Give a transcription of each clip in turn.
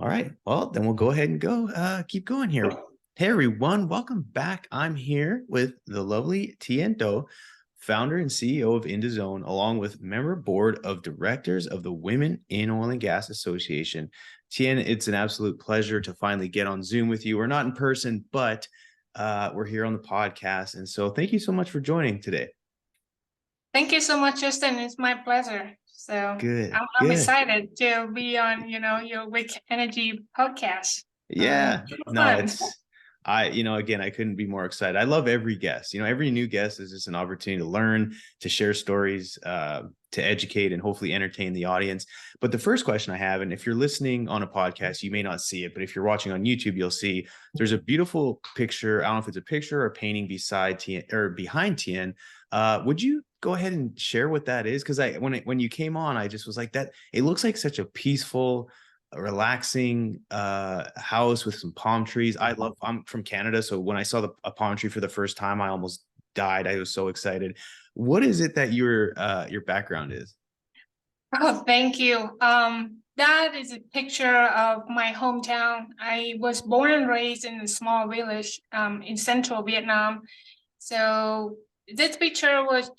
All right. Well, then we'll go ahead and keep going here. Hey, everyone. Welcome back. I'm here with the lovely Tien Do, founder and CEO of InDZone, along with member board of directors of the Women in Oil and Gas Association. Tien, it's an absolute pleasure to finally get on Zoom with you. We're not in person, but we're here on the podcast. And so thank you so much for joining today. Thank you so much, Justin. It's my pleasure. So Good, I'm good. excited to be on, your Wake Energy podcast. Yeah. No, Fun. again, I couldn't be more excited. I love every guest. Every new guest is just an opportunity to learn, to share stories, to educate, and hopefully entertain the audience. But the first question I have, and if you're listening on a podcast, you may not see it, but if you're watching on YouTube, you'll see there's a beautiful picture. I don't know if it's a picture or a painting beside Tien or behind Tien. Would you go ahead and share what that is? Because when you came on, I just was like that. It looks like such a peaceful, a relaxing house with some palm trees. I'm from Canada, so when I saw a palm tree for the first time, I almost died. I was so excited. What is it that your background is? Oh, thank you. That is a picture of my hometown. I was born and raised in a small village in central Vietnam. So this picture was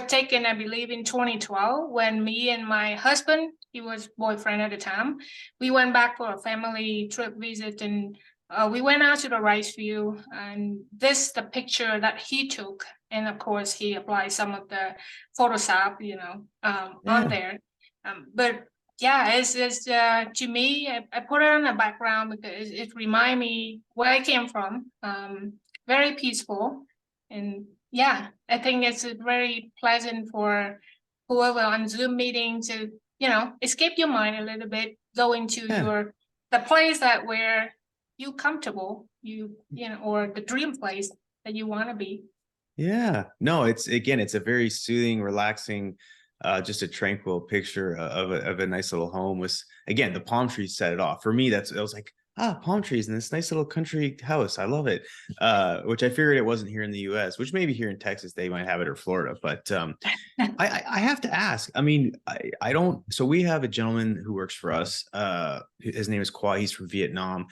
taken, I believe, in 2012 when me and my husband, he was boyfriend at the time, we went back for a family trip visit, and we went out to the rice field, and this the picture that he took, and of course he applied some of the Photoshop, on Yeah, there. But yeah, it's to me, I put it on the background because it reminds me where I came from. Very peaceful, and yeah, I think it's very pleasant for whoever on Zoom meeting to escape your mind a little bit, go into yeah, the place that where you comfortable, or the dream place that you want to be. yeah. No, it's a very soothing, relaxing, just a tranquil picture of a nice little home with, again, the palm trees set it off. For me, I was like, palm trees in this nice little country house. I love it. Which I figured it wasn't here in the US, which maybe here in Texas they might have it, or Florida. But I have to ask. I mean, I don't. So we have a gentleman who works for us. His name is Kwa. He's from Vietnam,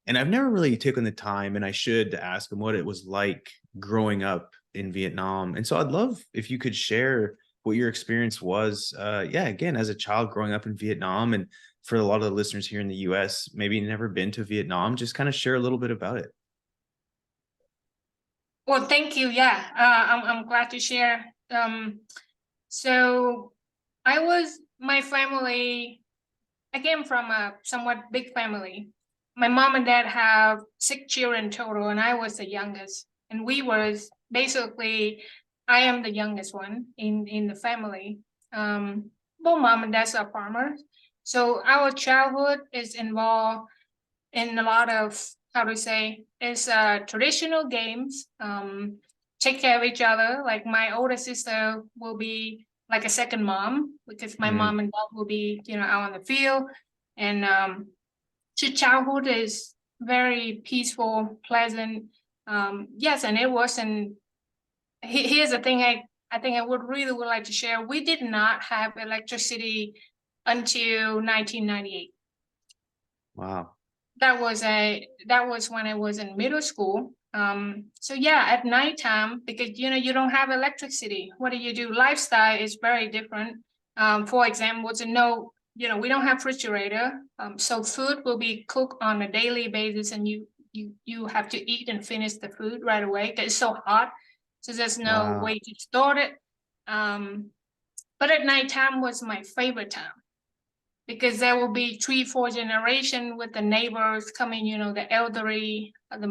and I've never really taken the time, and I should, to ask him what it was like growing up in Vietnam. And so I'd love if you could share what your experience was. Yeah, again, as a child growing up in Vietnam, and for a lot of the listeners here in the US, maybe never been to Vietnam, just kind of share a little bit about it. Well, thank you. Yeah, I'm glad to share. So my family, I came from a somewhat big family. My mom and dad have 6 children total, and I was the youngest. And basically, I am the youngest one in the family. Both mom and dad are farmers, so our childhood is involved in a lot of, how to say, is traditional games. Take care of each other. Like my older sister will be like a second mom because my Mm, mom and dad will be, out on the field. And so childhood is very peaceful, pleasant. Yes, and it wasn't. Here's the thing I think I would like to share. We did not have electricity until 1998. wow. That was when I was in middle school. So yeah, at nighttime, because you don't have electricity, what do? Lifestyle is very different. For example, we don't have refrigerator. So food will be cooked on a daily basis, and you have to eat and finish the food right away because it's so hot. So there's no Wow. way to store it. But at nighttime was my favorite time because there will be 3, 4 generation with the neighbors coming, the elderly, the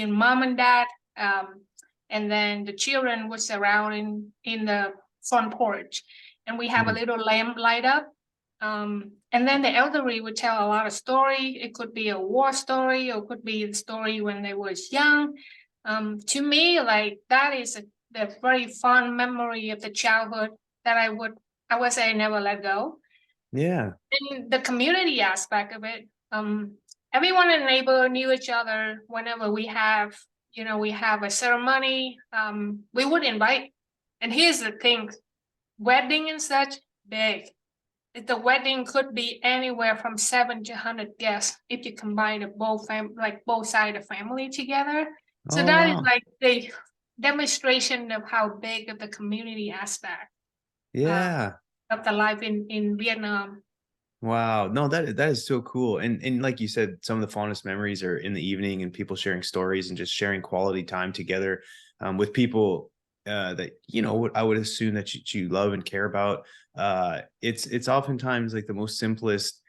mom and dad, and then the children were surrounding in the front porch, and we have a Mm, little lamp light up. And then the elderly would tell a lot of story. It could be a war story, or it could be the story when they was young. To me, like that is the very fond memory of the childhood that I would say I never let go. yeah. In the community aspect of it, everyone in the neighborhood knew each other. Whenever we have a ceremony, we would invite. And here's the thing, wedding and such, big. the wedding could be anywhere from 7 to 100 guests if you combine the both side of family together. So Oh, that is wow. like the demonstration of how big of the community aspect uh, Yeah. of the life in Vietnam. Wow. No, that is so cool. And like you said, some of the fondest memories are in the evening and people sharing stories and just sharing quality time together with people that I would assume that you love and care about. It's oftentimes like the most simplest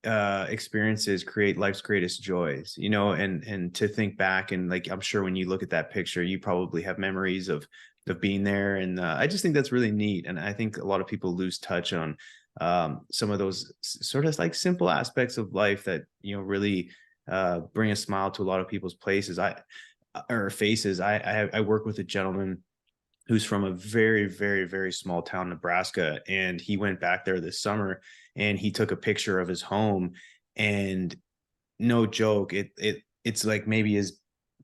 experiences create life's greatest joys, and to think back, and like I'm sure when you look at that picture, you probably have memories of being there. And I just think that's really neat. And I think a lot of people lose touch on some of those sort of like simple aspects of life that really bring a smile to a lot of people's places I or faces. I work with a gentleman who's from a very, very, very small town, Nebraska. And he went back there this summer and he took a picture of his home. And no joke, it's like maybe is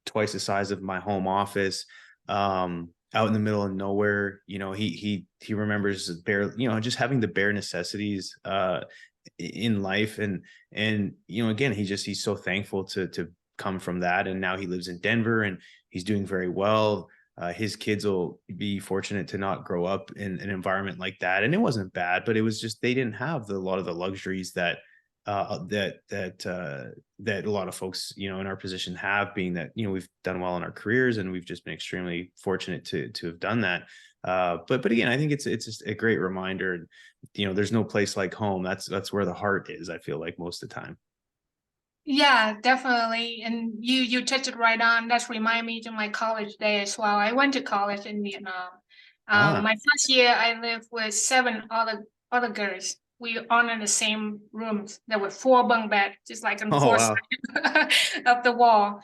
twice the size of my home office, out in the middle of nowhere. He remembers bare, just having the bare necessities in life. And again, he's so thankful to come from that. And now he lives in Denver and he's doing very well. His kids will be fortunate to not grow up in an environment like that. And it wasn't bad, but it was just they didn't have a lot of the luxuries that a lot of folks in our position have, being that we've done well in our careers and we've just been extremely fortunate to have done that. But again, I think it's just a great reminder. There's no place like home. That's where the heart is, I feel like, most of the time. Yeah, definitely. And you touched it right on. That's remind me to my college day as well. I went to college in Vietnam. Ah. My first year, I lived with 7 other girls. We all in the same rooms. There were 4 bunk beds, just like on Oh, four wow. sides of the wall.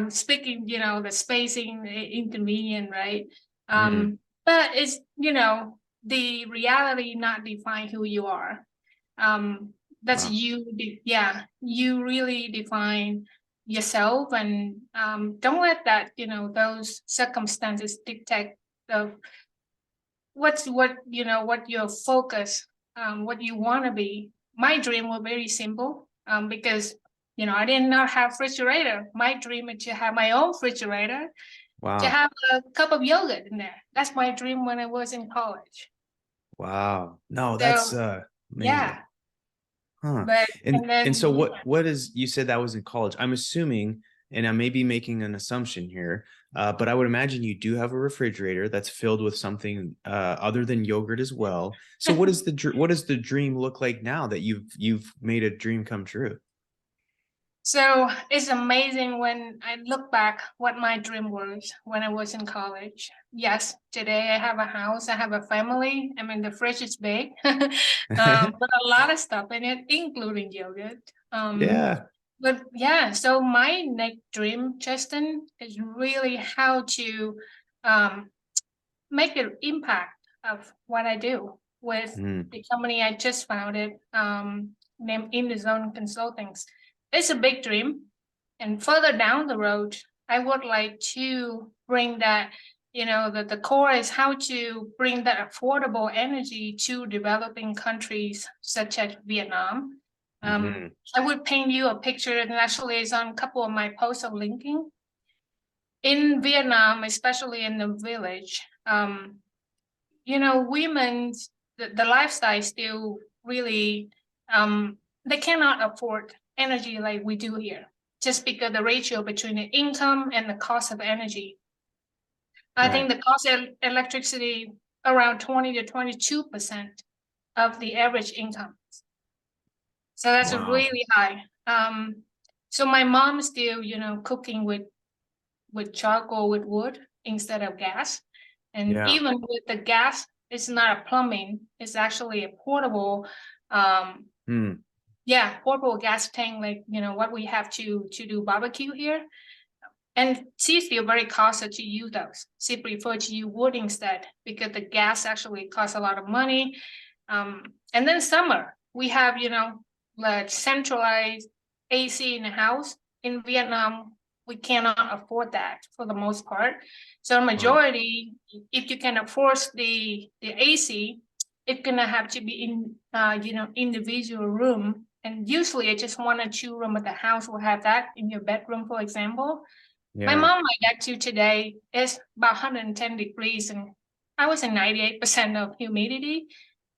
Speaking, the spacing inconvenient, right? Mm, But it's the reality not define who you are. Um, that's wow. you really define yourself, and don't let that those circumstances dictate the what your focus, what you want to be. My dream was very simple, because I did not have refrigerator. My dream is to have my own refrigerator, to Wow. have a cup of yogurt in there. That's my dream when I was in college. Wow. No, that's So amazing. yeah, Huh. but And and and then so what is, you said that was in college. I'm assuming, and I may be making an assumption here, but I would imagine you do have a refrigerator that's filled with something other than yogurt as well. So what does the dream look like now that you've made a dream come true? So it's amazing when I look back what my dream was when I was in college. Yes, today I have a house, I have a family. I mean, the fridge is big, but a lot of stuff in it, including yogurt. Yeah. But yeah, so my next dream, Justin, is really how to um, make an impact of what I do with Mm, the company I just founded, named InDZone Consultings. It's a big dream. And further down the road, I would like to bring that, the core is how to bring that affordable energy to developing countries such as Vietnam. mhm. I would paint you a picture, and actually is on a couple of my posts of linking. In Vietnam, especially in the village, women, the lifestyle is still really, they cannot afford energy like we do here, just because the ratio between the income and the cost of energy. I think Right. the cost of electricity around 20 to 22% of the average income. So that's a Wow. really high. So my mom still, cooking with charcoal, with wood instead of gas. And Yeah. even with the gas, it's not a plumbing, it's actually a portable, um, Hmm. portable gas tank, like what we have to do barbecue here. And she's still very costly to use those. She prefer to use wood instead because the gas actually costs a lot of money. And then summer, we have, like centralized AC in the house. In Vietnam, we cannot afford that for the most part. So Wow. majority, if you can afford the AC, it's gonna have to be in individual room. And usually it's just 1 or 2 room of the house will have that in your bedroom, for example. My Yeah. mom might get to today is about 110 degrees and I was in 98% of humidity,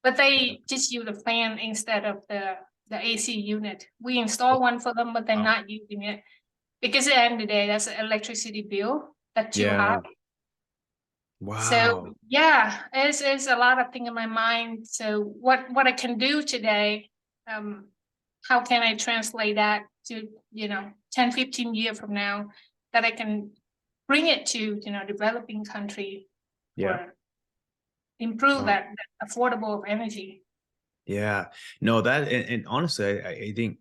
but they just use the fan instead of the AC unit. We install one for them, but they're Wow. not using it because at the end of the day, that's an electricity bill that's too high. Yeah. So Wow. yeah, it's a lot of things in my mind. So what I can do today, um, how can I translate that to 10, 15 years from now that I can bring it to developing country Yeah. or improve Wow. that affordable of energy. Yeah. No, that and honestly, I think,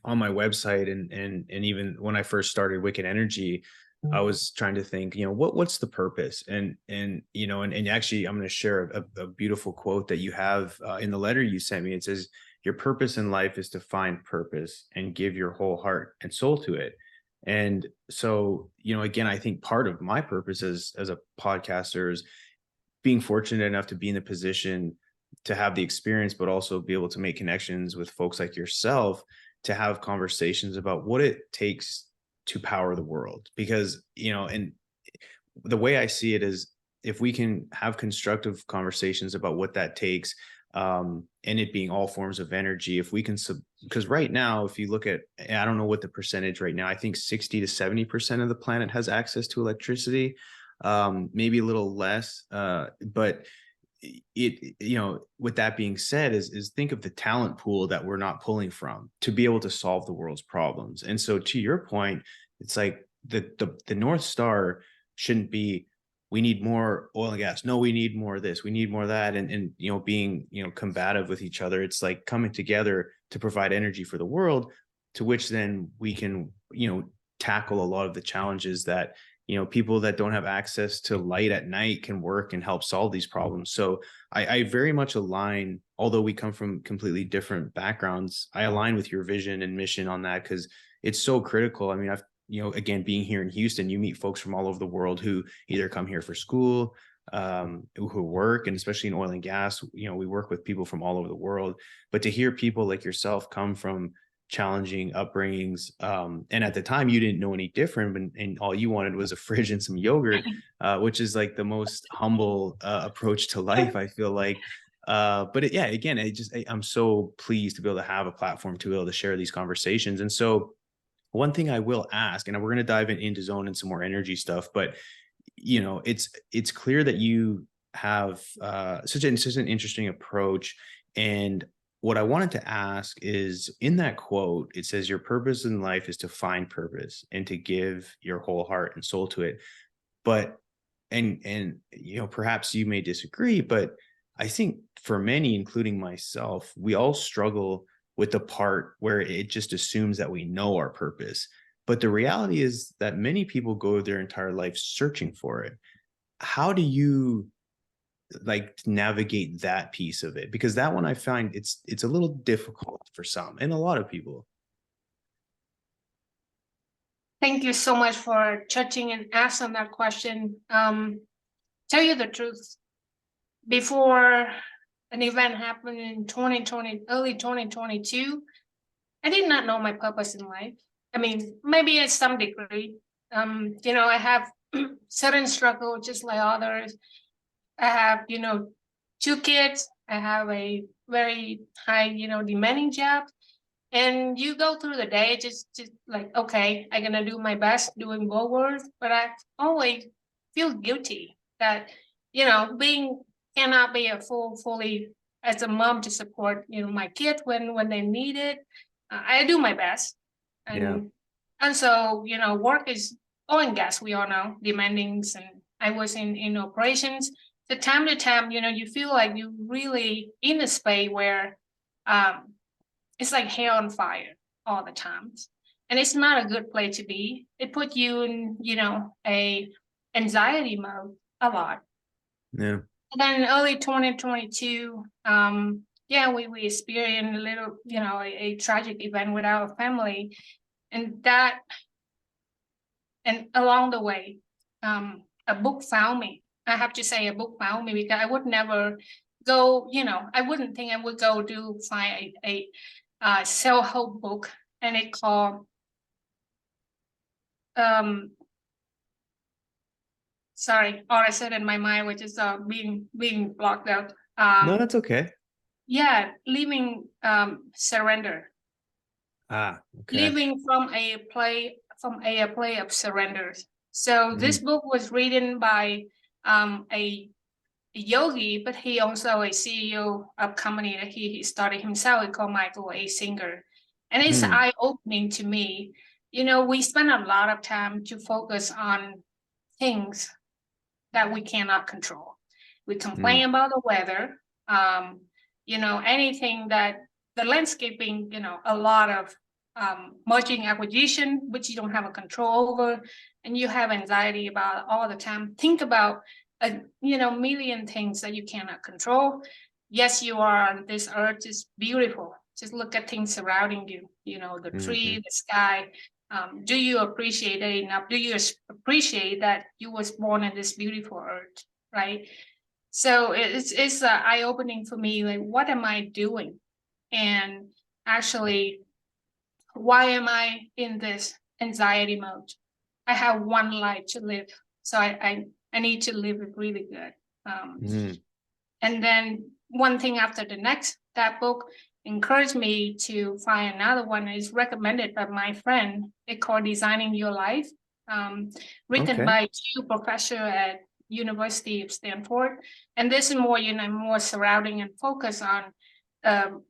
on my website and even when I first started Wicked Energy, I was trying to think, what's the purpose? And actually I'm going to share a beautiful quote that you have in the letter you sent me. It says, your purpose in life is to find purpose and give your whole heart and soul to it. And so, again, I think part of my purpose as a podcaster is being fortunate enough to be in the position to have the experience, but also be able to make connections with folks like yourself to have conversations about what it takes to power the world. Because, and the way I see it is if we can have constructive conversations about what that takes, and it being all forms of energy, if we can, because right now, if you look at, I don't know what the percentage right now, I think 60 to 70% of the planet has access to electricity, maybe a little less, but with that being said, is think of the talent pool that we're not pulling from to be able to solve the world's problems. And so to your point, it's like the North Star shouldn't be, we need more oil and gas. No, we need more of this. We need more of that. And being, combative with each other. It's like coming together to provide energy for the world, to which then we can, tackle a lot of the challenges that, people that don't have access to light at night can work and help solve these problems. So I very much align, although we come from completely different backgrounds, I align with your vision and mission on that because it's so critical. I mean, I've, again, being here in Houston, you meet folks from all over the world who either come here for school, who work, and especially in oil and gas, we work with people from all over the world. But to hear people like yourself come from challenging upbringings, and at the time you didn't know any different, and all you wanted was a fridge and some yogurt, which is like the most humble approach to life, I feel like. Yeah, again, I'm so pleased to be able to have a platform to be able to share these conversations. And so one thing I will ask, and we're going to dive into zone and some more energy stuff, but it's clear that you have such an interesting approach. And what I wanted to ask is, in that quote, it says your purpose in life is to find purpose and to give your whole heart and soul to it. But and perhaps you may disagree, but I think for many, including myself, we all struggle with the part where it just assumes that we know our purpose. But the reality is that many people go their entire life searching for it. How do you like navigate that piece of it? Because that one I find it's a little difficult for some and a lot of people. Thank you so much for touching and asking that question. Tell you the truth, before an event happened in 2020, early 2022, I did not know my purpose in life. I mean, maybe at some degree. I have certain struggle just like others. I have, 2 kids. I have a very high, demanding job. And you go through the day just like, okay, I'm gonna do my best doing both words, but I always feel guilty that, being cannot be a fully as a mom to support, my kids when they need it. I do my best. Yeah. And so, work is oil and gas, we all know, demandings, and I was in operations. The time to time, you feel like you really in a space where um it's like hair on fire all the time. And it's not a good place to be. It put you in, a anxiety mode a lot. Yeah. And then early 2022, yeah, we experienced a little, a tragic event with our family. And along the way, a book found me. I have to say a book found me because I would never go, I wouldn't think I would go to find a self-help book, and it called sorry, all I said in my mind, which is being blocked out. No, that's okay. Yeah, living surrender. Okay. Living from a play of surrender. So this Mm, book was written by a yogi, but he also a CEO of company that he started himself. He called Michael A. Singer, and it's mm, eye opening to me. We spend a lot of time to focus on things that we cannot control. We mm, complain about the weather, anything that the landscaping, a lot of merging acquisition, which you don't have a control over, and you have anxiety about all the time. Think about million things that you cannot control. Yes, you are on this earth is beautiful. Just look at things surrounding you, the tree, mhm. the sky. Do you appreciate it enough? Do you appreciate that you was born in this beautiful earth, right? So it's eye opening for me. Like, what am I doing? And actually, why am I in this anxiety mode? I have one life to live, so I need to live it really good. Um, Mm, and then one thing after the next, that book encouraged me to find another one. Is recommended by my friend. It's called Designing Your Life, um, written okay. by two professor at University of Stanford. And this is more, more surrounding and focus on um,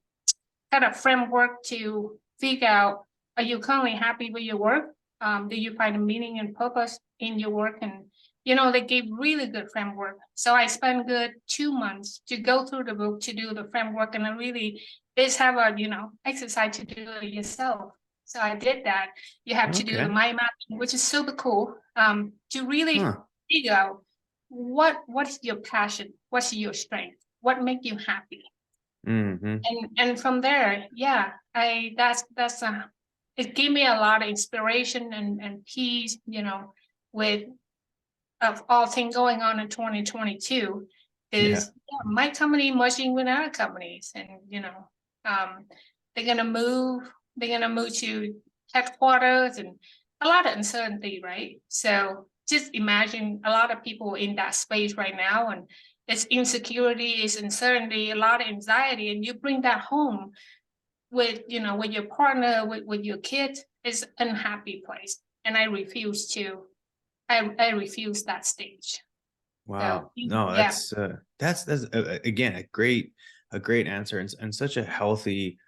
kind of framework to figure out, are you currently happy with your work? Do you find a meaning and purpose in your work? And they gave really good framework. So I spent good 2 months to go through the book to do the framework, and I really is have a exercise to do it yourself. So I did that. You have to do the Okay. mind mapping, which is super cool. To really Huh. figure out what's your passion, what's your strength, what make you happy, Hmm. and from there, yeah, I that's it gave me a lot of inspiration and peace, with of all things going on in 2022. Yeah. Is my company merging with other companies, and um they're gonna move to headquarters, and a lot of uncertainty, right? So just imagine a lot of people in that space right now, and it's insecurity, it's uncertainty, a lot of anxiety, and you bring that home with with your partner, with your kids. It's an unhappy place, and I refuse that stage. So Wow. No, yeah, that's again a great answer, and such a healthy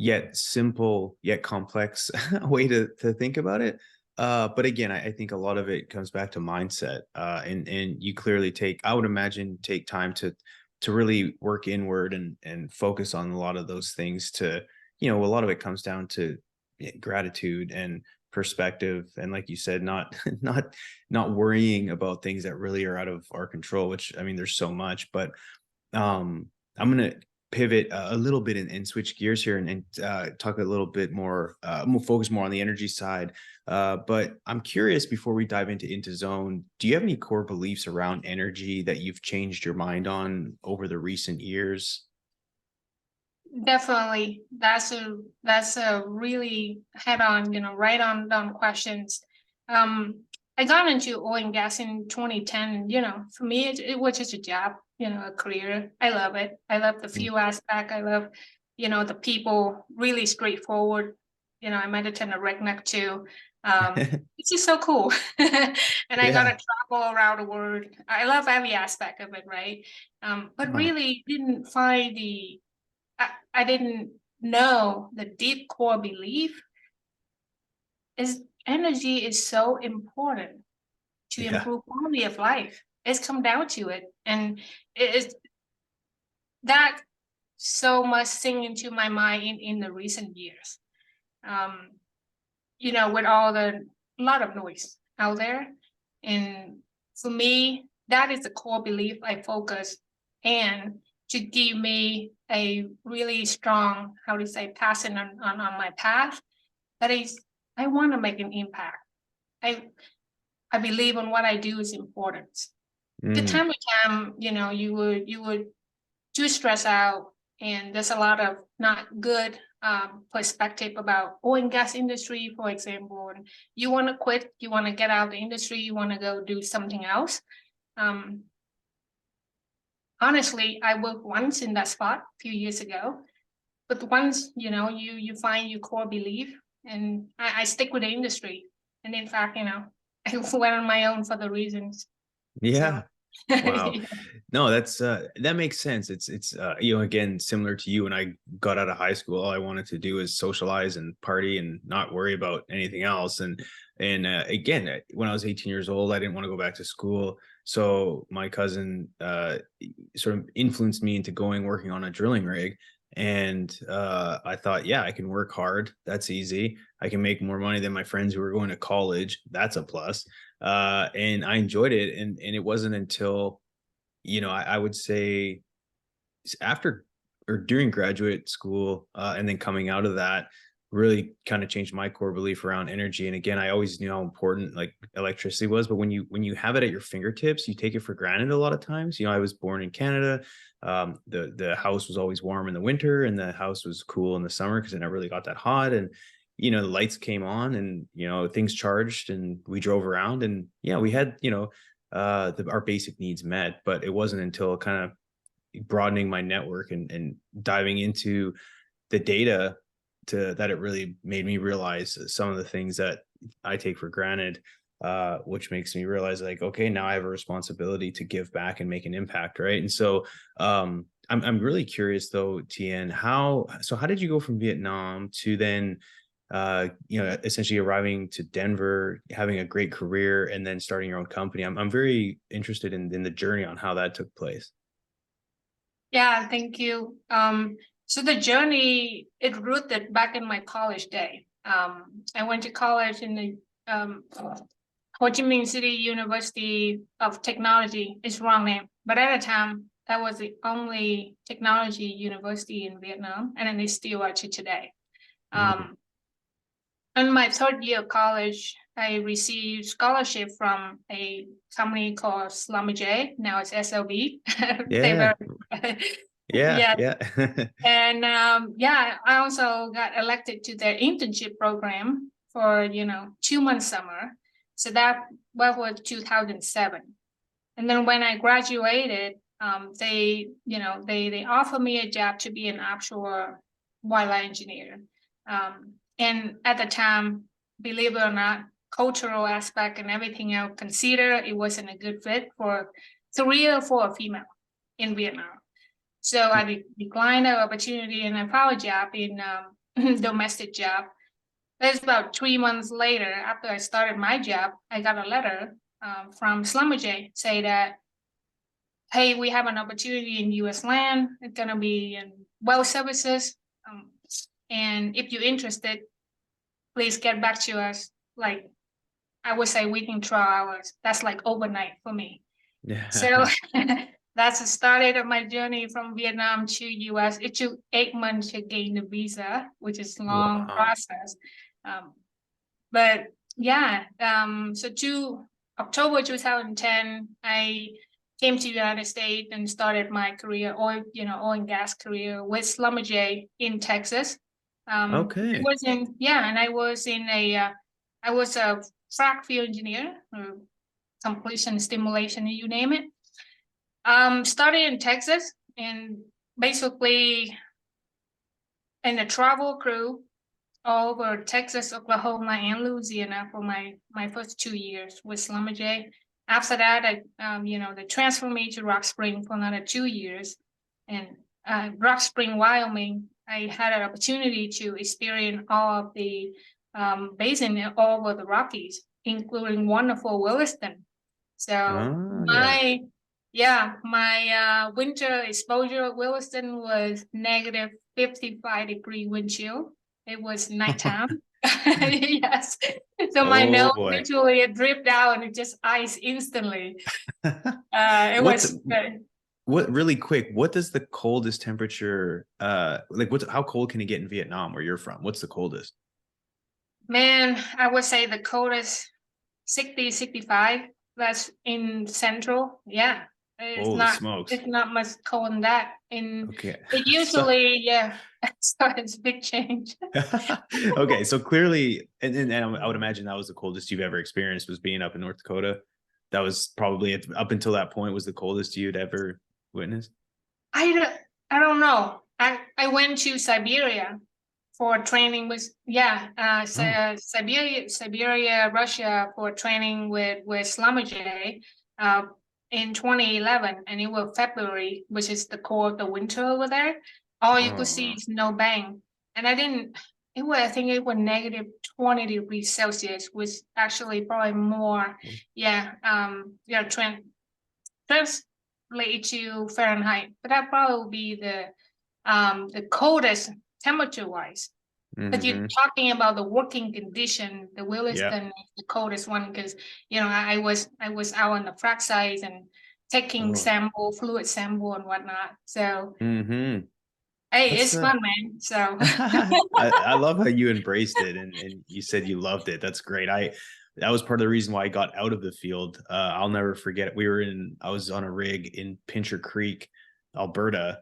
yet simple yet complex way to think about it. But again, I think a lot of it comes back to mindset. And you clearly I would imagine, take time to really work inward and focus on a lot of those things. A lot of it comes down to gratitude and perspective, and like you said, not not worrying about things that really are out of our control. Which, I mean, there's so much, but I'm gonna pivot a little bit and switch gears here and talk a little bit more. We'll focus more on the energy side. But I'm curious, before we dive into zone, do you have any core beliefs around energy that you've changed your mind on over the recent years? definitely. That's a really head on, right on down questions. I got into oil and gas in 2010, and for me, it was just a job, a career. I love it. I love the Mm. fuel aspect. I love, the people, really straightforward. I met a ton of redneck too. It's just so cool. And I got to Yeah. travel around the world. I love every aspect of it, right? But Wow. really didn't find I didn't know the deep core belief is energy is so important to Yeah. improve quality of life. It's come down to it. And it is that so much sing into my mind in the recent years. Um, with all the lot of noise out there. And for me, that is the core belief I focus, and to give me a really strong, how to say, passion on my path. That is, I want to make an impact. I I believe in what I do is important. The Mm, time to time, you would too stressed out, and there's a lot of not good perspective about oil and gas industry, for example. And you want to quit, you want to get out of the industry, you want to go do something else. Honestly, I worked once in that spot a few years ago, but once you find your core belief, and I stick with the industry. And in fact, I went on my own for the reasons. So Yeah. Wow. No, that makes sense. It's again, similar to you. When I got out of high school, all I wanted to do is socialize and party and not worry about anything else. And again, when I was 18 years old, I didn't want to go back to school. So my cousin sort of influenced me into working on a drilling rig. And I thought, yeah, I can work hard. That's easy. I can make more money than my friends who were going to college. That's a plus. And I enjoyed it. And it wasn't until, I would say after or during graduate school, and then coming out of that, really kind of changed my core belief around energy. And again, I always knew how important like electricity was, but when you have it at your fingertips, you take it for granted a lot of times. I was born in Canada. The house was always warm in the winter, and the house was cool in the summer because it never really got that hot. And the lights came on, and things charged, and we drove around, and yeah, we had our basic needs met. But it wasn't until kind of broadening my network and diving into the data that it really made me realize some of the things that I take for granted, which makes me realize like, okay, now I have a responsibility to give back and make an impact, right? And so I'm really curious though, Tien, how did you go from Vietnam to then essentially arriving to Denver, having a great career, and then starting your own company? I'm very interested in the journey on how that took place. Yeah, thank you. So the journey, it rooted back in my college day. I went to college in the Ho Chi Minh City University of Technology. It's wrong name, but at the time that was the only technology university in Vietnam, and then it still are to today. Mhm. In my third year of college, I received scholarship from a company called Schlumberger. Now it's SLB. They Yeah, were, yeah, yeah. yeah. And I also got elected to their internship program for 2 months summer. So that was 2007. And then when I graduated, they offered me a job to be an offshore wildlife engineer. And at the time, believe it or not, cultural aspect and everything else considered, it wasn't a good fit for career for a female in Vietnam. So I declined the opportunity, and I found a job in domestic job. That's about 3 months later, after I started my job, I got a letter from Schlumberger say that, hey, we have an opportunity in U.S. land. It's gonna be in well services, and if you're interested, please get back to us. Like, I would say within 12 hours. That's like overnight for me. So Yeah. that's the start of my journey from Vietnam to US. It took 8 months to gain the visa, which is a long Wow. process. But yeah, so to October 2010, I came to the United States and started my career, oil and gas career with Schlumberger in Texas. I Okay. was in, yeah, and I was a frac field engineer, or completion stimulation, you name it. Started in Texas, and basically in the travel crew all over Texas, Oklahoma, and Louisiana for my first 2 years with Schlumberger. After that, they transferred me to Rock Spring for another 2 years. And Rock Spring, Wyoming, I had an opportunity to experience all of the basin all over the Rockies, including wonderful Williston. So Oh, yeah. my winter exposure at Williston was negative 55-degree wind chill. It was nighttime. Yes. So my Oh nose boy. literally it dripped out and it just ice instantly. It What's was what really quick, what does the coldest temperature like how cold can it get in Vietnam where you're from? What's the coldest? man, I would say the coldest 60, 65. That's in central. Yeah. It's Holy not, smokes. it's not much cold in that. And Okay. it So usually, yeah, so it's a big change. okay, so clearly, and I would imagine that was the coldest you've ever experienced was being up in North Dakota. That was probably up until that point was the coldest you'd ever witnessed. I don't, I don't know. I went to Siberia for training with, yeah, Oh, Siberia, Russia for training with Schlumberger, uh, in 2011, and it was February, which is the core of the winter over there. All you could see oh, is no bang, and I didn't. It was, I think it was negative 20 degrees Celsius, which actually probably more, yeah, yeah, translate to Fahrenheit, but that probably would be the coldest temperature wise. But you're mm-hmm. talking about the working condition, the Yeah. Williston is the coldest one because I was out on the frac sites and taking Oh, fluid sample and whatnot. So mm-hmm. hey, That's it's the fun, man. So I love how you embraced it and you said you loved it. That's great. That was part of the reason why I got out of the field. I'll never forget. I was on a rig in Pincher Creek, Alberta,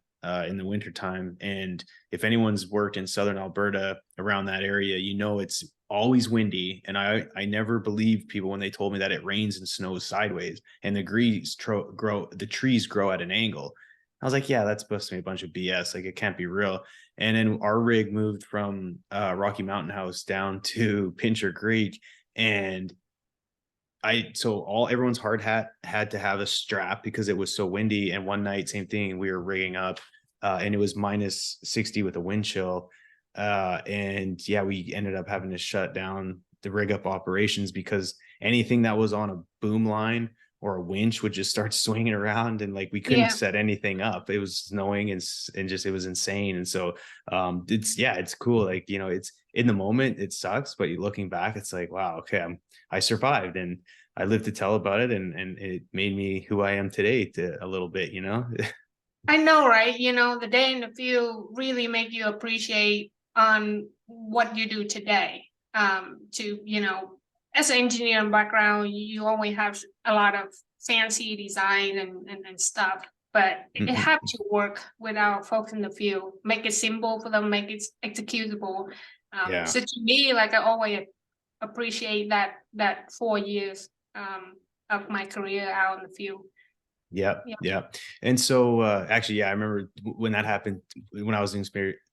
in the wintertime. And if anyone's worked in southern Alberta around that area, you know it's always windy. And I never believed people when they told me that it rains and snows sideways and the trees grow at an angle. I was like, yeah, that's supposed to be a bunch of BS. Like it can't be real. And then our rig moved from Rocky Mountain House down to Pincher Creek, and so everyone's hard hat had to have a strap because it was so windy. And one night, same thing, we were rigging up, and it was minus 60 with a wind chill, and yeah, we ended up having to shut down the rig up operations because anything that was on a boom line or a winch would just start swinging around, and like we couldn't yeah, set anything up. It was snowing and just it was insane. And so it's cool, like it's in the moment it sucks, but looking back it's like, wow, okay, I survived and I lived to tell about it, and it made me who I am today a little bit. I know, right? The day in the field really make you appreciate on what you do today. As an engineering background, you always have a lot of fancy design and stuff, but it Mhm. have to work with our folks in the field, make it simple for them, make it executable. Yeah. So to me, like I always appreciate that 4 years of my career out in the field. Yep. Yeah. Yep. And so actually, yeah, I remember when that happened, when I was in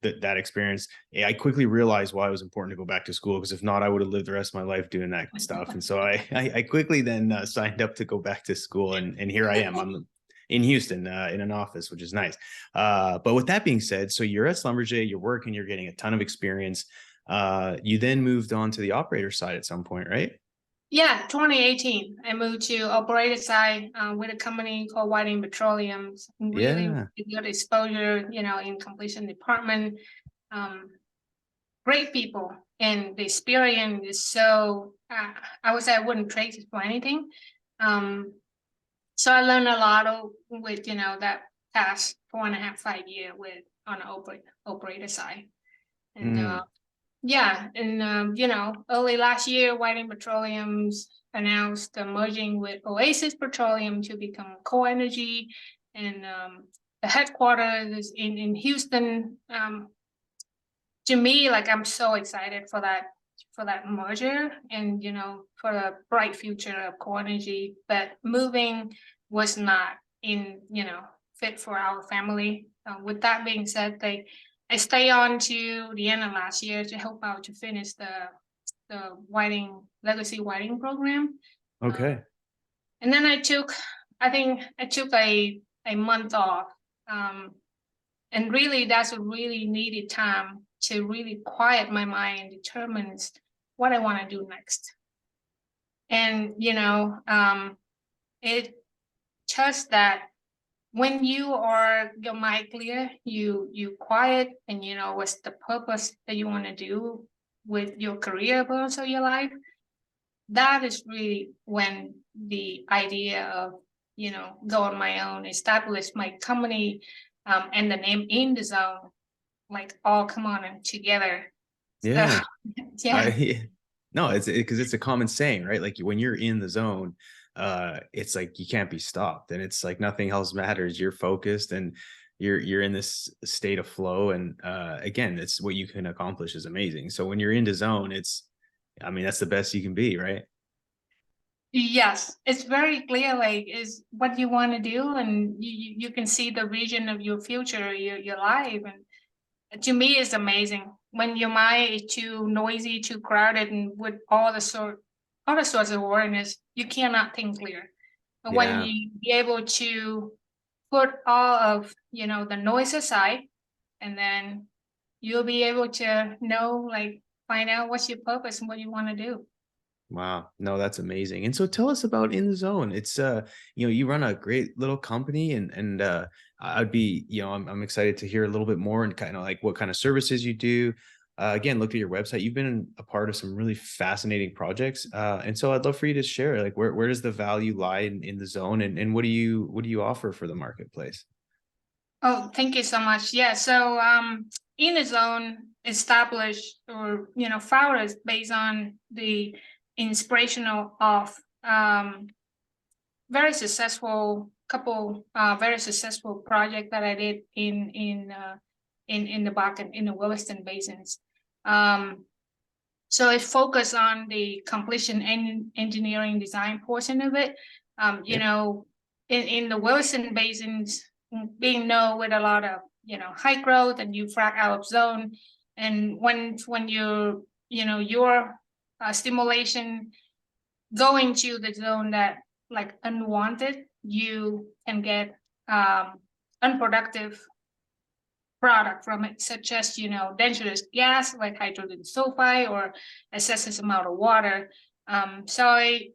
that experience, yeah, I quickly realized why it was important to go back to school, because if not, I would have lived the rest of my life doing that stuff. And so I quickly then signed up to go back to school, and here I am. I'm in Houston in an office, which is nice. But with that being said, so you're at Schlumberger, you're working, you're getting a ton of experience. You then moved on to the operator side at some point, right? Yeah, 2018, I moved to operator side with a company called Whiting Petroleum. Really Yeah. good exposure, in completion department. Um, Great people, and the experience is so. I would say I wouldn't trade it for anything. Um, so I learned a lot with that past 4.5, 5 year with on the operator side, and Mm, yeah, and early last year, Whiting Petroleum's announced the merging with Oasis Petroleum to become Core Energy, and the headquarters is in Houston. To me, like I'm so excited for that merger, and for the bright future of Core Energy. But moving was not in fit for our family. With that being said, I stay on to the end of last year to help out to finish the Whiting Legacy Whiting program. Um, okay. and then I think I took a month off. Um, and really, that's a really needed time to really quiet my mind and determine what I want to do next. And, it just that when you are your mind clear, you quiet, and what's the purpose that you want to do with your career, but also your life. That is really when the idea of go on my own, establish my company, and the name InDZone, like all come on and together. So Yeah. yeah, I no, it's because it's a common saying, right? Like when you're in the zone, it's like you can't be stopped, and it's like nothing else matters. You're focused, and you're in this state of flow, and again, it's what you can accomplish is amazing. So when you're into zone, it's, I mean, that's the best you can be, right? Yes, it's very clear, like, is what you want to do, and you can see the vision of your future, your life. And to me, it's amazing when your mind is too noisy, too crowded, and with all the sorts of awareness, you cannot think clear. But when Yeah. you be able to put all of, the noise aside, and then you'll be able to know, like, find out what's your purpose and what you want to do. Wow. No, that's amazing. And so tell us about In the Zone. It's you run a great little company, and I'd be, I'm excited to hear a little bit more and kind of like what kind of services you do. Again, look at your website. You've been a part of some really fascinating projects. And so I'd love for you to share, like, where does the value lie in the zone, and what do you offer for the marketplace? Oh, thank you so much. Yeah, so InDZone established, or founded based on the inspirational of very successful couple very successful project that I did in the Bakken, in the Williston basins. So it focused on the completion and engineering design portion of it. Yep. In the Williston basins, being known with a lot of high growth and frac out of zone, and when your stimulation going to the zone that, like, unwanted, you can get unproductive product from it, such as dangerous gas like hydrogen sulfide or excessive amount of water. So I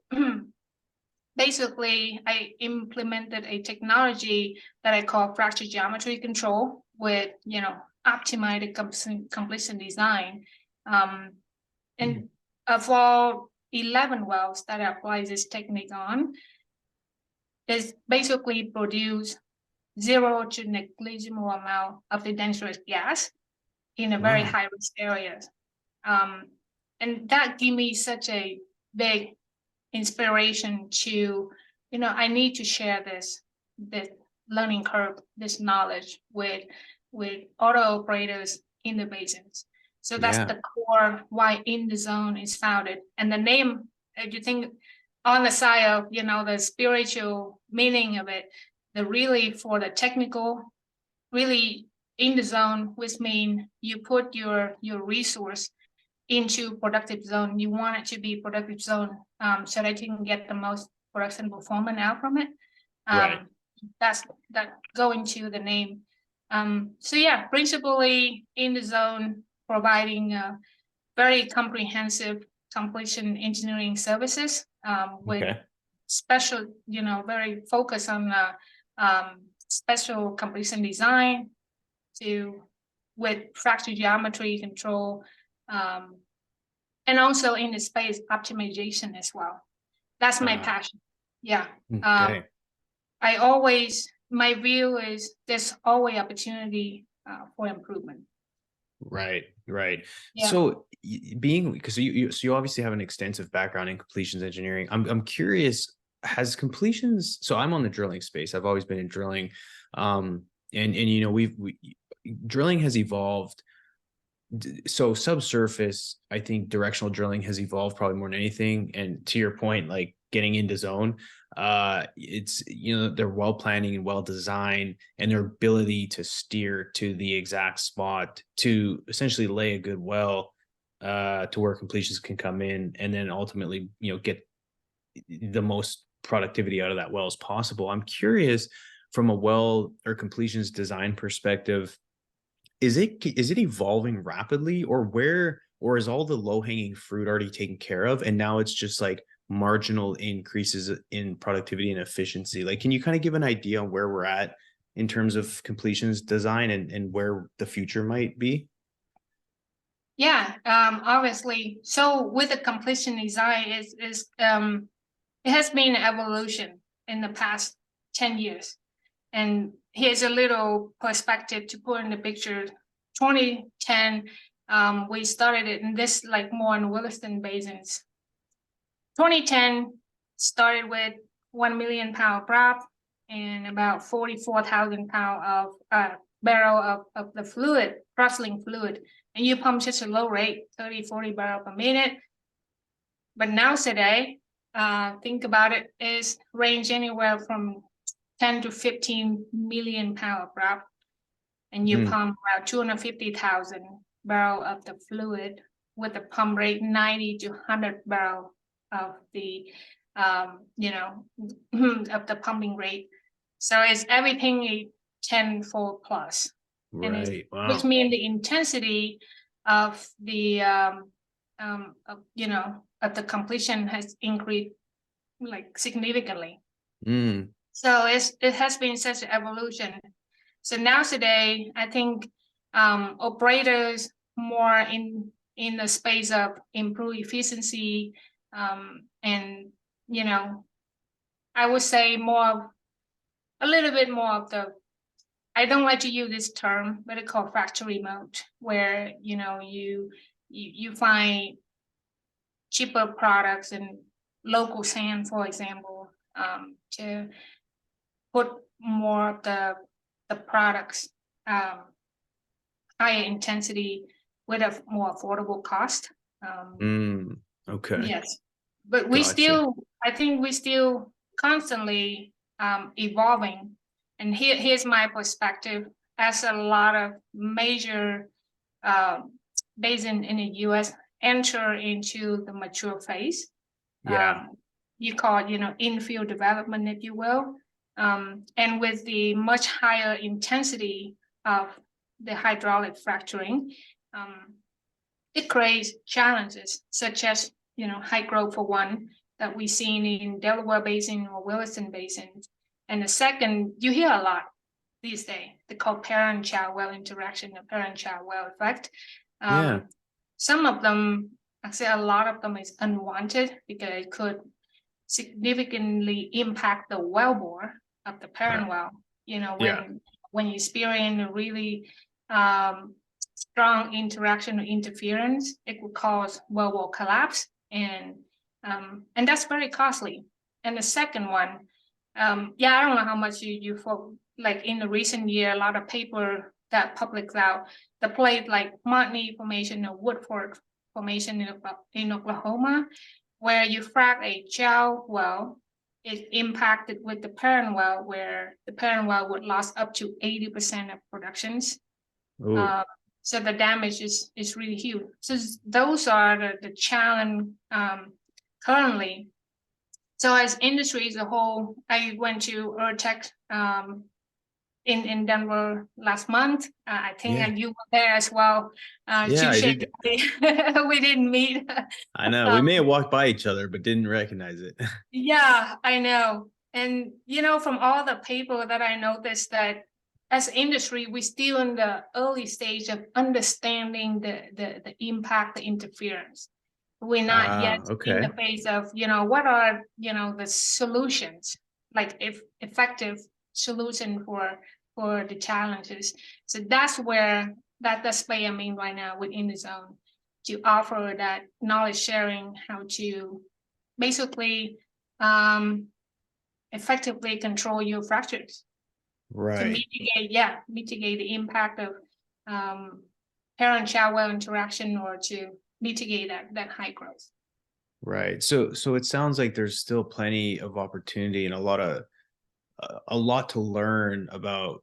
basically I implemented a technology that I call fracture geometry control with optimized completion design. And Mm. of all 11 wells that I apply this technique on, is basically produce zero to negligible amount of the dangerous gas in a very Wow. high risk areas. Um, and that gave me such a big inspiration to, I need to share this learning curve, this knowledge with auto operators in the basins. So that's Yeah. the core why InDZone is founded. And the name, if you think on the side of, the spiritual meaning of it, the really for the technical, really in the zone, which mean you put your resource into productive zone. You want it to be productive zone, so that you can get the most production performance out from it. Right. Um, that's that going to the name. So yeah, principally in the zone, providing very comprehensive completion engineering services, with Okay. special, very focused on special completion design to with fracture geometry control, um, and also in the space optimization as well. That's my Uh, passion. Yeah. okay. I always, my view is there's always opportunity for improvement. Right, right. Yeah. So being, because you obviously have an extensive background in completions engineering. I'm curious, has completions, so I'm on the drilling space. I've always been in drilling. And drilling has evolved. So subsurface, I think directional drilling has evolved probably more than anything. And to your point, like getting into zone, it's, their well planning and well design and their ability to steer to the exact spot to essentially lay a good well, to where completions can come in and then ultimately, get the most productivity out of that well as possible. I'm curious, from a well or completions design perspective, is it evolving rapidly, or is all the low-hanging fruit already taken care of and now it's just like marginal increases in productivity and efficiency? Like, can you kind of give an idea on where we're at in terms of completions design, and where the future might be? Yeah. Obviously. So with the completion design is it has been an evolution in the past 10 years. And here's a little perspective to put in the picture. 2010, we started it in this, like, more in Williston basins. 2010 started with 1 million pound prop and about 44,000 pound of barrel of the fluid, throttling fluid, and you pump just a low rate, 30, 40 barrel per minute. But now today, think about it, is range anywhere from 10 to 15 million pound prop, and you pump about 250,000 barrel of the fluid with a pump rate 90 to 100 barrel of the of the pumping rate. So it's everything a 10-fold plus. Right. Wow. Which means the intensity of the of the completion has increased like significantly. So it has been such an evolution. So now today, I think operators more in the space of improve efficiency, and I would say a little bit more of the, I don't like to use this term, but it's called factory mode, where you find cheaper products and local sand, for example, to put more of the products higher intensity with a more affordable cost. Okay. Yes, but we still, I think we still constantly evolving. And here's my perspective. As a lot of major basin in the U.S. enter into the mature phase, you call it, infill development, if you will, and with the much higher intensity of the hydraulic fracturing, it creates challenges such as high growth for one that we've seen in Delaware Basin or Williston Basin. And the second, you hear a lot these days, they call parent-child well interaction, the parent-child well effect. Some of them, actually a lot of them is unwanted because it could significantly impact the wellbore of the parent well. When you experience a really strong interaction or interference, it could cause wellbore collapse, and that's very costly. And the second one, I don't know how much you like in the recent year, a lot of paper that public out the plate like Montney Formation or Woodford Formation in Oklahoma, where you frack a gel well, it impacted with the parent well, where the parent well would lose up to 80% of productions. So the damage is really huge. So those are the challenge currently. So as industry as a whole, I went to EarthTech in Denver last month. I think you were there as well. I did. We didn't meet. I know. We may have walked by each other, but didn't recognize it. Yeah, I know. And, from all the people that I noticed that as industry, we're still in the early stage of understanding the impact, the interference. We're not yet in the phase of, what are, the solutions, like effective solution for the challenges. So that's where that's why I'm in right now with InDZone, to offer that knowledge sharing, how to basically effectively control your fractures. Right. To mitigate the impact of parent-child well interaction, or to mitigate that high growth. Right. So it sounds like there's still plenty of opportunity and a lot to learn about,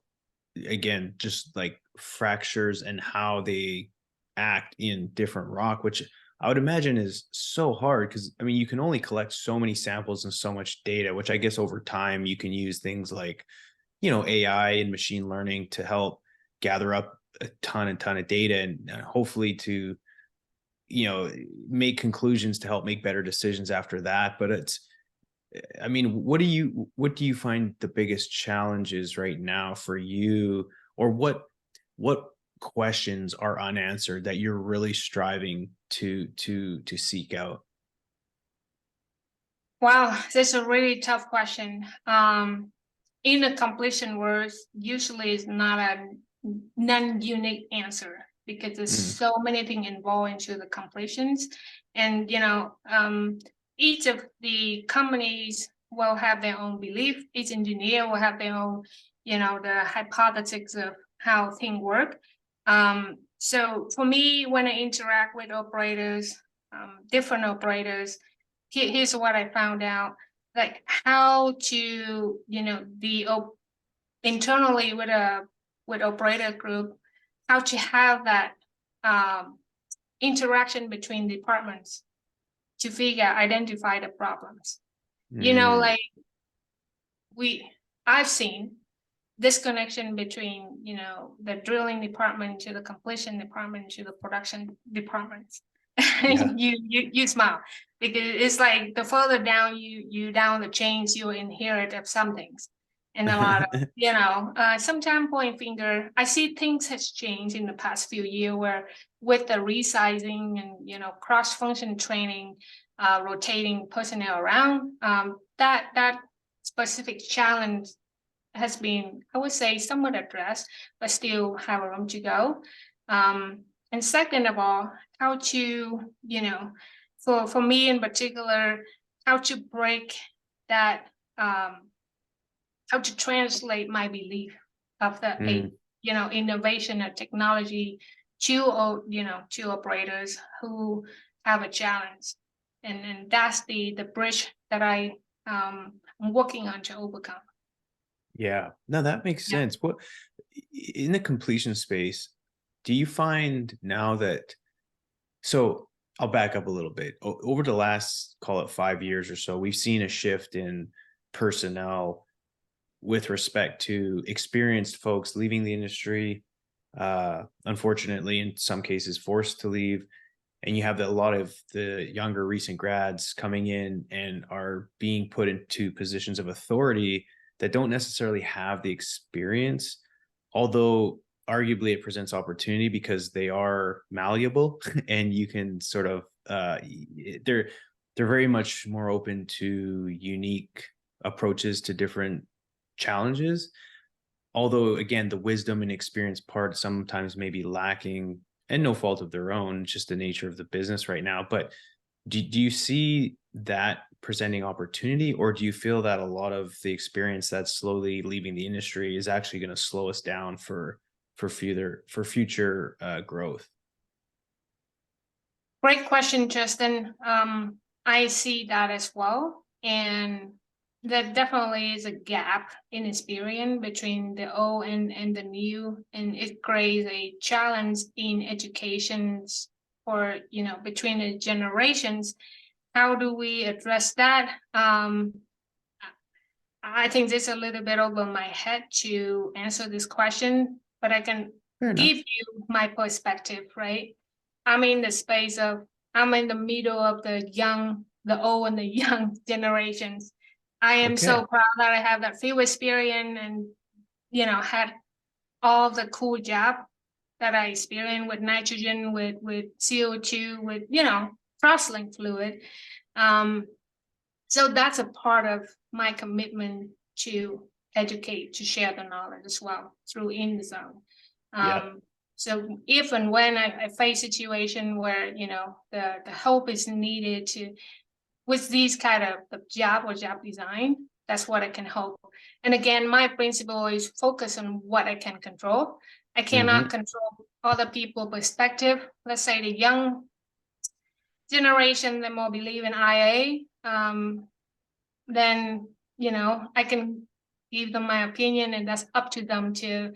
again, just like fractures and how they act in different rock, which I would imagine is so hard because, I mean, you can only collect so many samples and so much data, which I guess over time you can use things like, AI and machine learning to help gather up a ton of data and hopefully to, make conclusions to help make better decisions after that. But I mean, what do you find the biggest challenges right now for you, or what questions are unanswered that you're really striving to seek out? Wow, that's a really tough question. In the completion words, usually it's not a non-unique answer because there's so many things involved into the completions. And, each of the companies will have their own belief. Each engineer will have their own, the hypothesis of how things work. So for me, when I interact with operators, different operators, here's what I found out, like how to, internally with operator group, how to have that interaction between departments to identify the problems. Like I've seen disconnection between, the drilling department to the completion department to the production departments. Yeah. You smile because it's like the further down you down the chains, you inherit of some things. And a lot of, sometimes point finger. I see things has changed in the past few years where with the resizing and, cross-function training, rotating personnel around, that specific challenge has been, I would say, somewhat addressed, but still have a room to go. And second of all, how to, for me in particular, how to break that, how to translate my belief of the, innovation or technology to, to operators who have a challenge. And that's the bridge that I'm working on to overcome. Yeah, no, that makes Yeah. sense. What in the completion space, do you find now that, so I'll back up a little bit. Over the last, call it 5 years or so, we've seen a shift in personnel with respect to experienced folks leaving the industry, unfortunately, in some cases, forced to leave. And you have a lot of the younger recent grads coming in and are being put into positions of authority that don't necessarily have the experience, although arguably it presents opportunity because they are malleable and you can sort of they're very much more open to unique approaches to different challenges, although again the wisdom and experience part sometimes may be lacking, and no fault of their own, just the nature of the business right now. But do you see that presenting opportunity, or do you feel that a lot of the experience that's slowly leaving the industry is actually going to slow us down for future growth? Great question, Justin. I see that as well. And there definitely is a gap in experience between the old and the new. And it creates a challenge in education for, between the generations. How do we address that? I think this is a little bit over my head to answer this question, but I can give you my perspective, right? I'm in the space of, I'm in the middle of the old and the young generations. I am so proud that I have that field experience and, had all the cool job that I experienced with nitrogen, with CO2, with, cross-link fluid. So that's a part of my commitment to educate, to share the knowledge as well through InDZone. So if and when I face a situation where, the help is needed to, with these kind of the job or job design, that's what I can help. And again, my principle is focus on what I can control. I cannot control other people's perspective. Let's say the young generation that more believe in IA, then, I can give them my opinion, and that's up to them to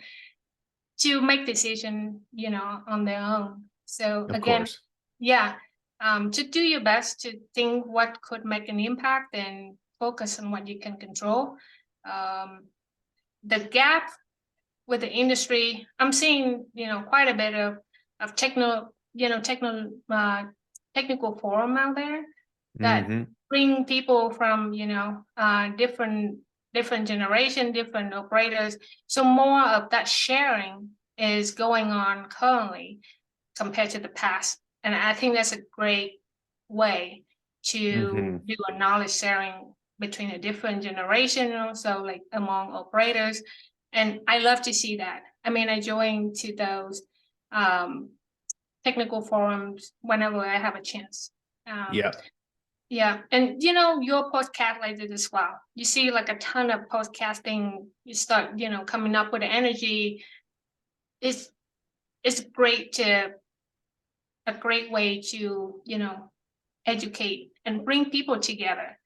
make decision, on their own. So again, to do your best to think what could make an impact and focus on what you can control. The gap with the industry, I'm seeing, quite a bit of technical forum out there that bring people from, different generation, different operators. So more of that sharing is going on currently compared to the past. And I think that's a great way to do a knowledge sharing between a different generation, also like among operators. And I love to see that. I mean, I join to those technical forums whenever I have a chance. Yeah. And you know, your podcast like this as well. You see like a ton of podcasting, you start, you know, coming up with the energy. It's it's great to a great way to, you know, educate and bring people together.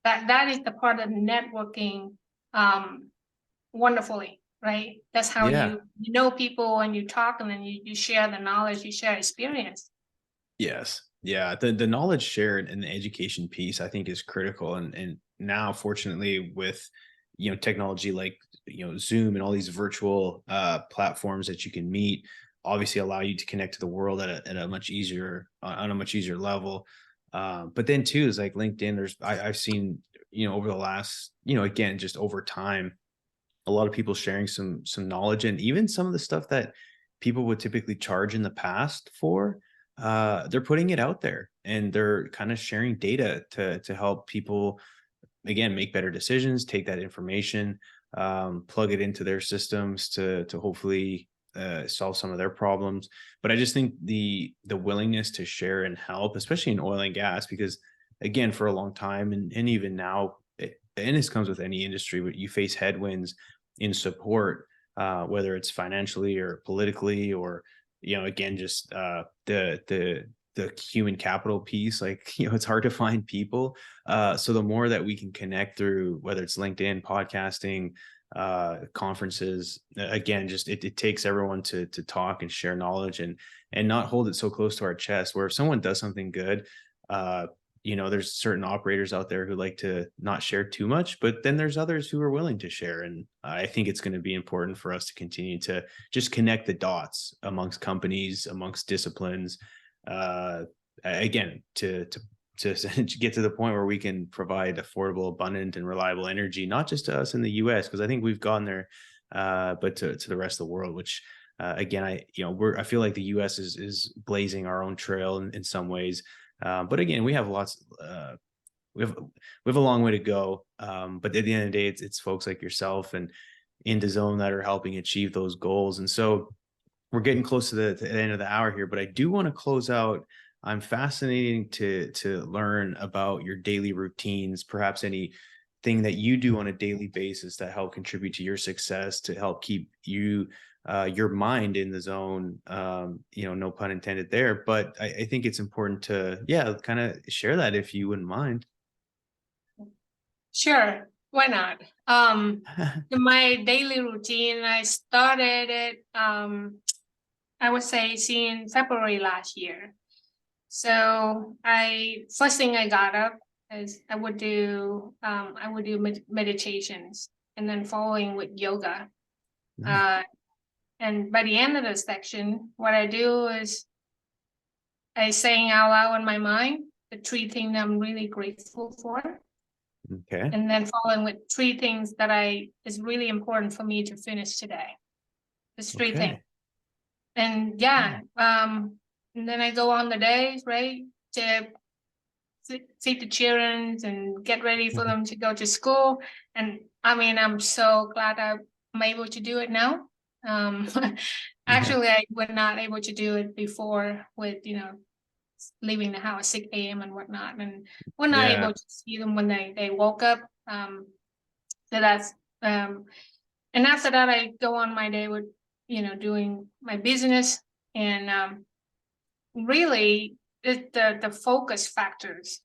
That is the part of networking um wonderfully, right? That's how Yeah. you know people and you talk and then you share the knowledge, you share experience. Yes. Yeah. The knowledge shared and the education piece I think is critical. And now fortunately with technology like Zoom and all these virtual platforms that you can meet obviously allow you to connect to the world at a much easier on a much easier level. But then too is like LinkedIn, I've seen, over the last, again, just over time, a lot of people sharing some knowledge and even some of the stuff that people would typically charge in the past for. They're putting it out there and they're kind of sharing data to help people again make better decisions, take that information, plug it into their systems to hopefully solve some of their problems. But I just think the willingness to share and help, especially in oil and gas, because again, for a long time and even now, and this comes with any industry, but you face headwinds in support, whether it's financially or politically, or again, just the human capital piece. Like it's hard to find people. So the more that we can connect through, whether it's LinkedIn, podcasting, conferences, again, just it takes everyone to talk and share knowledge and not hold it so close to our chest. Where if someone does something good, uh, there's certain operators out there who like to not share too much, but then there's others who are willing to share. And I think it's going to be important for us to continue to just connect the dots amongst companies, amongst disciplines, again, to get to the point where we can provide affordable, abundant, and reliable energy, not just to us in the U.S., because I think we've gone there, but to the rest of the world. Which, again, I feel like the U.S. is blazing our own trail in some ways, but again, we have lots. We have a long way to go, but at the end of the day, it's folks like yourself and InDZone that are helping achieve those goals. And so we're getting close to the end of the hour here, but I do want to close out. I'm fascinating to learn about your daily routines, perhaps anything that you do on a daily basis that help contribute to your success, to help keep your mind in the zone. No pun intended there, but I think it's important to, yeah, kind of share that if you wouldn't mind. Sure, why not? In my daily routine, I started it, I would say, in February last year. So first thing I got up is I would do meditations and then following with yoga. Nice. Uh, and by the end of the section, what I do is I saying out loud in my mind the three things I'm really grateful for, Okay. and then following with three things that is really important for me to finish today. There's three things. Okay. And yeah, and then I go on the day, right, to feed the children and get ready for them to go to school. And I mean, I'm so glad I'm able to do it now. Um, Yeah. Actually, I was not able to do it before with, leaving the house 6 a.m. and whatnot. And we're not Yeah. able to see them when they woke up. So that's, and after that, I go on my day with, doing my business. And really, the focus factors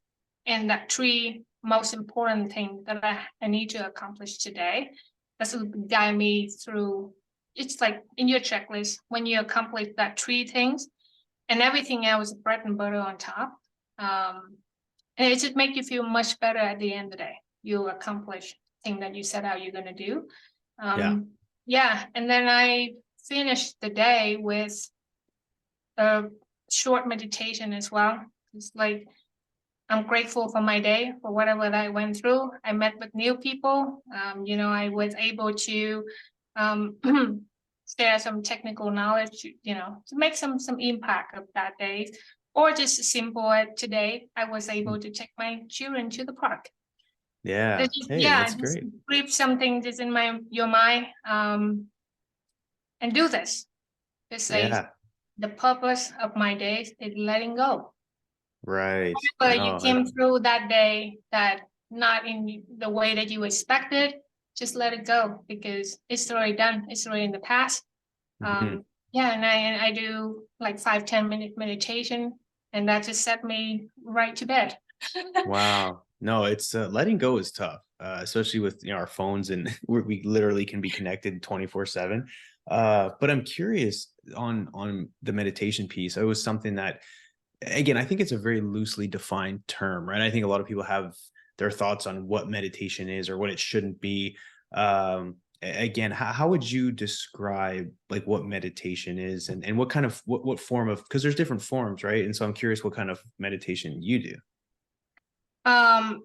and that three most important things that I need to accomplish today. That's what guide me through. It's like in your checklist, when you accomplish that three things and everything else, bread and butter on top. And it just make you feel much better at the end of the day. You accomplish thing that you set out you're gonna do. Yeah. Yeah, and then I finish the day with a short meditation as well. It's like I'm grateful for my day, for whatever that I went through. I met with new people. I was able to um, share some technical knowledge, to make some impact of that day. Or just simple today, I was able to take my children to the park. Yeah. Hey, Yeah, that's just great. grip something just in your mind, and do this. Just say Yeah. the purpose of my days is letting go. Right. But you No, came through that day that not in the way that you expected, just let it go because it's already done. It's already in the past. mhm. Yeah, and I do like 5-10 minute meditation, and that just set me right to bed. Wow. No, it's letting go is tough, especially with our phones and we literally can be connected 24/7. But I'm curious on the meditation piece. It was something that, again, I think it's a very loosely defined term, right? I think a lot of people have their thoughts on what meditation is or what it shouldn't be. Again, how would you describe like what meditation is and what kind of what form of, because there's different forms, right? And so I'm curious what kind of meditation you do.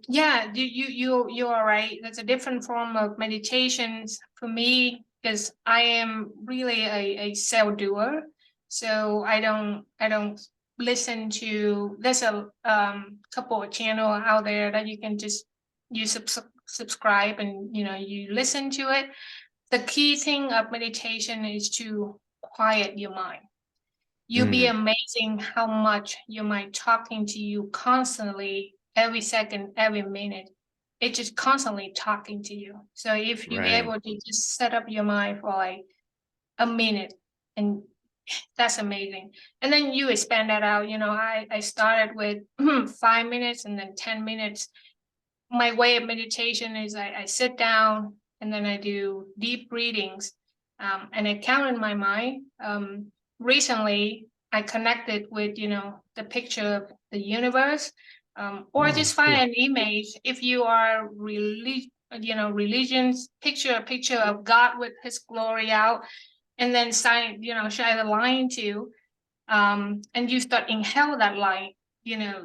Yeah, you are right. That's a different form of meditations for me because I am really a self doer. So I don't listen to, there's a couple of channel out there that you can just subscribe and you listen to it. The key thing of meditation is to quiet your mind. You'll be Mm, amazing how much your mind talking to you constantly, every second, every minute. It's just constantly talking to you. So if you're right. able to just set up your mind for like a minute, and that's amazing. And then you expand that out. I started with 5 minutes and then 10 minutes. My way of meditation is I sit down and then I do deep breathings, and I count in my mind. Recently, I connected with the picture of the universe, or Oh, just find cool. an image. If you are religions, picture a picture of God with His glory out, and then shine the line to, and you start inhale that light,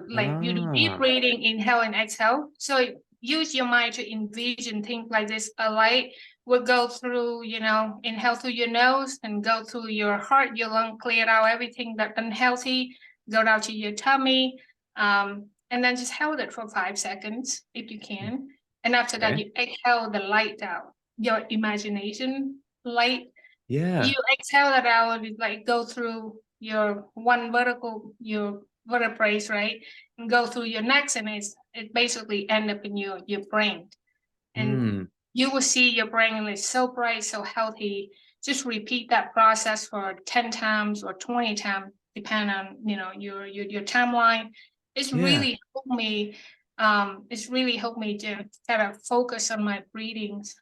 like you do deep Ah, breathing, inhale and exhale. So use your mind to envision things like this. A light will go through, inhale through your nose and go through your heart, your lung, clear out everything that unhealthy, go down to your tummy, and then just hold it for 5 seconds if you can. And after that, okay. you exhale the light out, your imagination light. You Yeah. exhale it out, it like go through your vertebrae, right? And go through your neck, and it basically end up in your brain. And Hmm. you will see your brain is so bright, so healthy. Just repeat that process for 10 times or 20 times, depending on your timeline. It's Yeah. really helped me. It's really helped me to kind of focus on my breathings,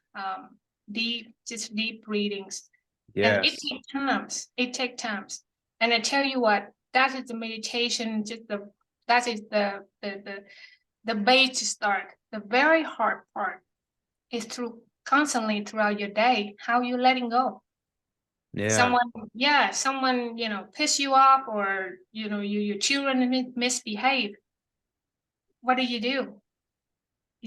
just deep breathings, and it Yes. takes times. It takes times. And I tell you what, that is the meditation, that is the base to start. The very hard part is through constantly throughout your day, how you letting go. Yeah. Someone, yeah, someone, piss you off, or your children misbehave. What do?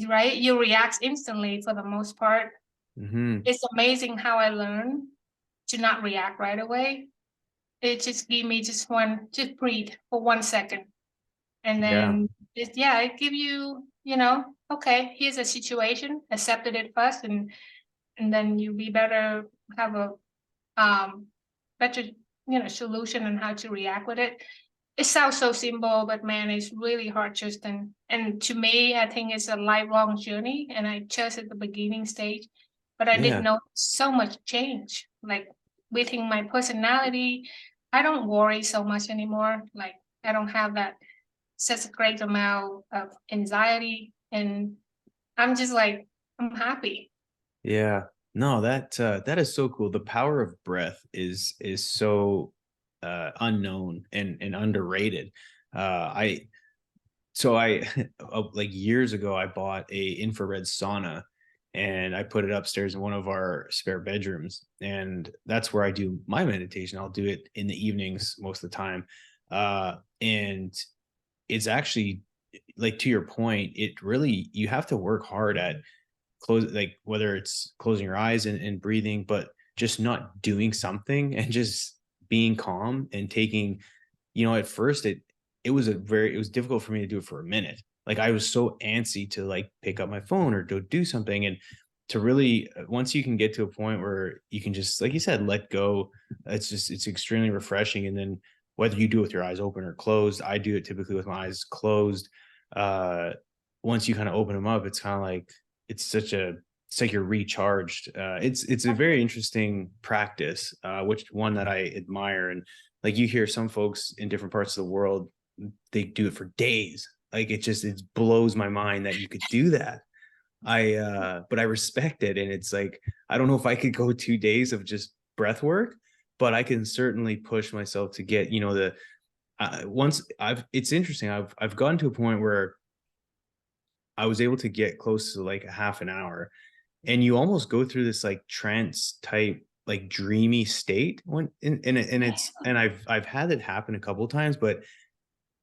Right? You react instantly for the most part. Hmm. It's amazing how I learned to not react right away. It just give me just breathe for 1 second. And Yeah. then it give you, okay, here's a situation, accepted it first, and then you be better, have a um better, solution on how to react with it. It sounds so simple, but man, it's really hard, Justin. And to me, I think it's a lifelong journey, and I just at the beginning stage, but I didn't Yeah. know so much change. Like within my personality, I don't worry so much anymore. Like I don't have that such a great amount of anxiety, and I'm just like I'm happy. Yeah. No, that is so cool. The power of breath is so unknown and underrated. I so I like years ago I bought a infrared sauna and I put it upstairs in one of our spare bedrooms, and that's where I do my meditation. I'll do it in the evenings most of the time. And it's actually, like, to your point, it really, you have to work hard at close, like whether it's closing your eyes and breathing, but just not doing something and just being calm and taking, at first it was difficult for me to do it for a minute. Like I was so antsy to like pick up my phone or go do something, and to really, once you can get to a point where you can just, like you said, let go, it's extremely refreshing. And then whether you do it with your eyes open or closed. I do it typically with my eyes closed. Uh, Once you kind of open them up, it's kind of like it's like you're recharged. It's a very interesting practice, which one that I admire. And like you hear some folks in different parts of the world, they do it for days. Like it blows my mind that you could do that. But I respect it. And it's like, I don't know if I could go 2 days of just breath work, but I can certainly push myself to get, the once it's interesting. I've gotten to a point where I was able to get close to like a half an hour, and you almost go through this like trance type, like dreamy state and I've had it happen a couple of times, but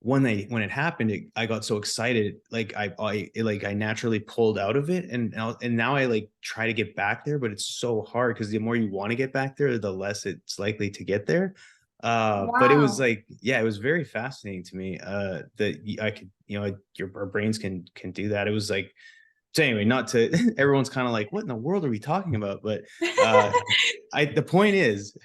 when it happened, I got so excited, like I naturally pulled out of it, and now I like try to get back there, but it's so hard because the more you want to get back there, the less it's likely to get there. But it was Wow. like, yeah, it was very fascinating to me. That I could, our brains can do that. It was like, so anyway, not to everyone's kind of like, what in the world are we talking about? But uh the point is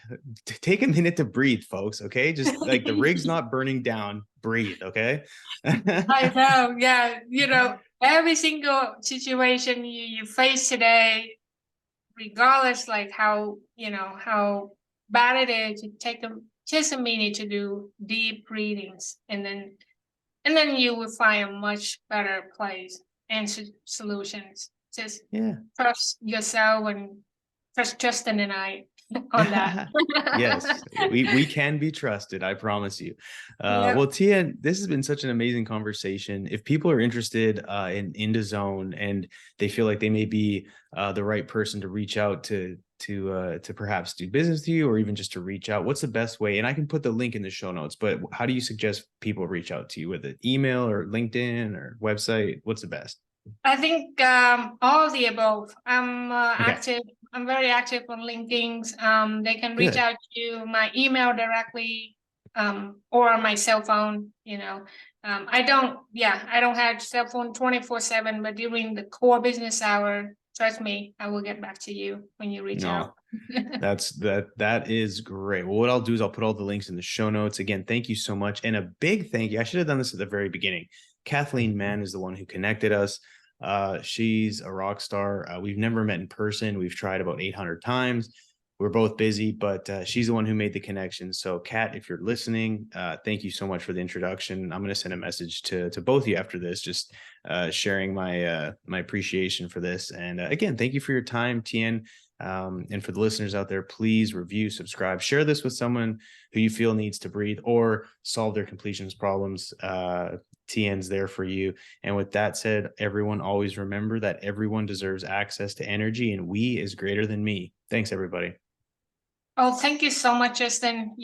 to take a minute to breathe, folks. Okay. Just like the rig's not burning down, breathe. Okay. I know, yeah, every single situation you face today, regardless like how bad it is, you take just a minute to do deep breathings, and then you will find a much better place and solutions. Just Yeah. trust yourself and trust Justin and I on that. Yes, we can be trusted, I promise you. Yep. Well, Tia, this has been such an amazing conversation. If people are interested in InDZone and they feel like they may be the right person to reach out to perhaps do business with you, or even just to reach out, what's the best way? And I can put the link in the show notes, but how do you suggest people reach out to you? With an email or LinkedIn or website? What's the best? I think all of the above. I'm Okay, active. I'm very active on LinkedIn. They can reach good. out to my email directly, or my cell phone. I don't have cell phone 24/7, but during the core business hour, trust me, I will get back to you when you reach No, out. that is great. Well, what I'll do is I'll put all the links in the show notes. Again, thank you so much. And a big thank you. I should have done this at the very beginning. Kathleen Mann is the one who connected us. She's a rock star. We've never met in person. We've tried about 800 times. We're both busy, but she's the one who made the connection. So, Kat, if you're listening, thank you so much for the introduction. I'm going to send a message to both of you after this, just sharing my appreciation for this. And again, thank you for your time, Tien. And for the listeners out there, please review, subscribe, share this with someone who you feel needs to breathe or solve their completions problems. Tien's there for you. And with that said, everyone always remember that everyone deserves access to energy, and we is greater than me. Thanks, everybody. Oh, thank you so much, Justin.